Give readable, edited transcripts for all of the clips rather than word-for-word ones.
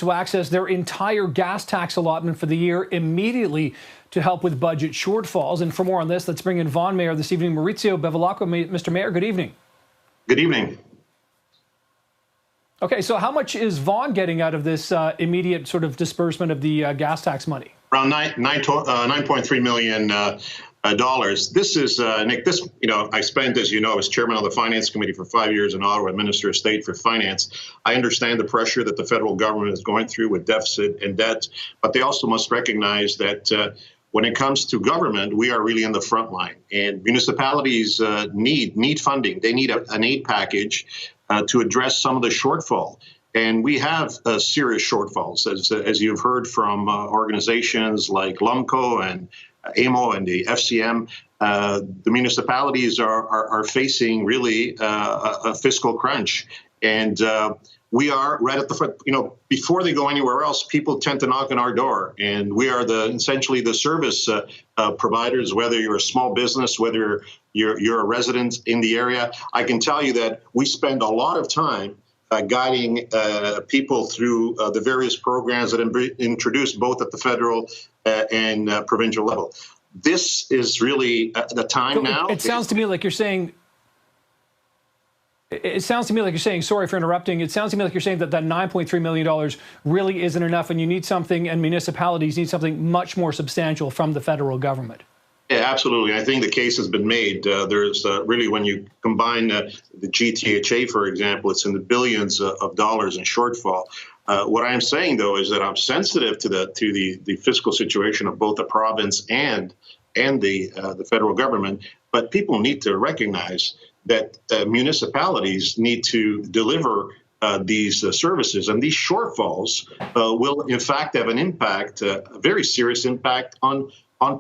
to access their entire gas tax allotment for the year immediately to help with budget shortfalls. And for more on this, let's bring in Vaughan Mayor this evening, Maurizio Bevilacqua. Mr. Mayor, good evening. Good evening. Okay, so how much is Vaughan getting out of this immediate sort of disbursement of the gas tax money? Around $9.3 million. This is, Nick, this, I spent, as you know, as chairman of the Finance Committee for 5 years in Ottawa, Minister of State for Finance. I understand the pressure that the federal government is going through with deficit and debt, but they also must recognize that when it comes to government, we are really in the front line. And municipalities need funding. They need an aid package to address some of the shortfall. And we have serious shortfalls, as you've heard from organizations like LUMCO and AMO and the FCM. The municipalities are facing really a fiscal crunch. And we are right at the front. Before they go anywhere else, people tend to knock on our door. And we are essentially the service providers, whether you're a small business, whether you're a resident in the area. I can tell you that we spend a lot of time guiding people through the various programs that have been introduced both at the federal and provincial level. This is really the time now. It sounds to me like you're saying. Sorry for interrupting. It sounds to me like you're saying that $9.3 million really isn't enough, and you need something, and municipalities need something much more substantial from the federal government. Yeah, absolutely. I think the case has been made. There's really, when you combine the GTHA, for example, it's in the billions of dollars in shortfall. What I'm saying, though, is that I'm sensitive to the fiscal situation of both the province and the federal government. But people need to recognize that municipalities need to deliver these services, and these shortfalls will, in fact, have an impact, a very serious impact on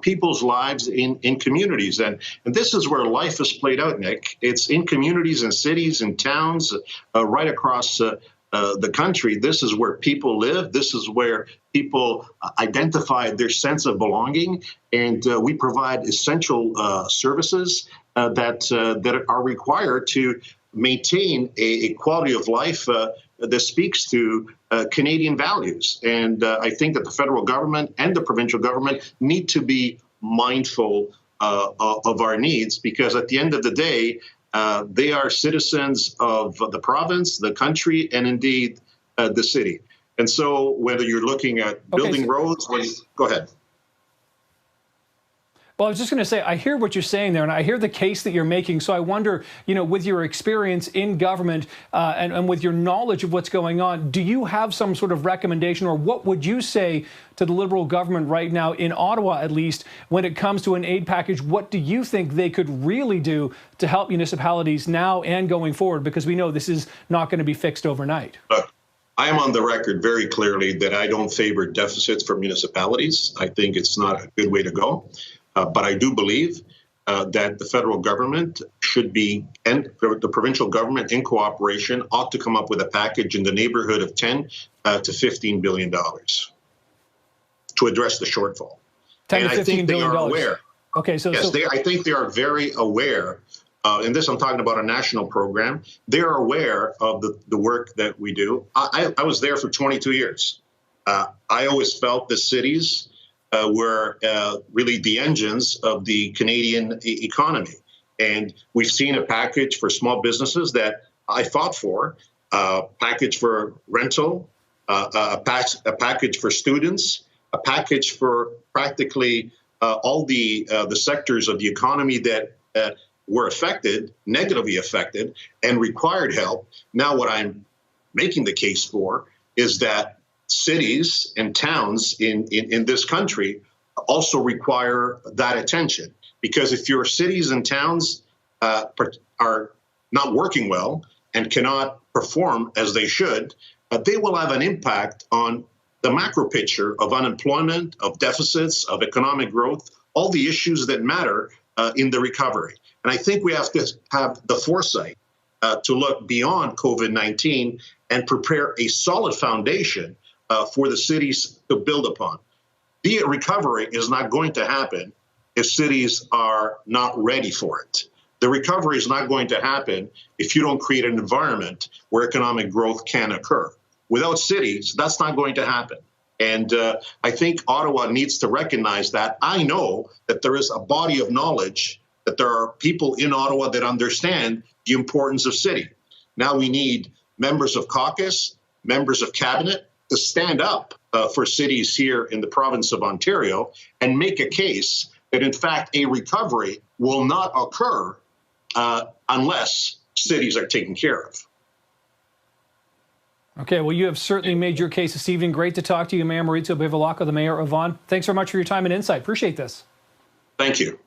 people's lives in communities. And this is where life is played out, Nick. It's in communities and cities and towns right across the country. This is where people live. This is where people identify their sense of belonging. And we provide essential services that are required to maintain a quality of life that speaks to Canadian values. And I think that the federal government and the provincial government need to be mindful of our needs, because at the end of the day, they are citizens of the province, the country, and indeed the city. And so whether you're looking at building roads, go ahead. Well, I was just going to say, I hear what you're saying there, and I hear the case that you're making. So I wonder, with your experience in government and with your knowledge of what's going on, do you have some sort of recommendation, or what would you say to the Liberal government right now, in Ottawa at least, when it comes to an aid package? What do you think they could really do to help municipalities now and going forward? Because we know this is not going to be fixed overnight. Look, I am on the record very clearly that I don't favor deficits for municipalities. I think it's not a good way to go. But I do believe that the federal government should be, and the provincial government in cooperation, ought to come up with a package in the neighborhood of $10 to $15 billion to address the shortfall. $10 to $15 I think they billion. are aware. Okay, I think they are very aware. And this, I'm talking about a national program. They're aware of the work that we do. I was there for 22 years. I always felt the cities were really the engines of the Canadian economy. And we've seen a package for small businesses that I fought for, a package for rental, a package for students, a package for practically all the sectors of the economy that were affected, negatively affected, and required help. Now what I'm making the case for is that cities and towns in this country also require that attention. Because if your cities and towns are not working well and cannot perform as they should, they will have an impact on the macro picture of unemployment, of deficits, of economic growth, all the issues that matter in the recovery. And I think we have to have the foresight to look beyond COVID-19 and prepare a solid foundation for the cities to build upon. The recovery is not going to happen if cities are not ready for it. The recovery is not going to happen if you don't create an environment where economic growth can occur. Without cities, that's not going to happen. And I think Ottawa needs to recognize that. I know that there is a body of knowledge, that there are people in Ottawa that understand the importance of city. Now we need members of caucus, members of cabinet to stand up for cities here in the province of Ontario and make a case that, in fact, a recovery will not occur unless cities are taken care of. Okay, well, you have certainly made your case this evening. Great to talk to you, Mayor Maurizio Bevilacqua, the mayor of Vaughan. Thanks very much for your time and insight. Appreciate this. Thank you.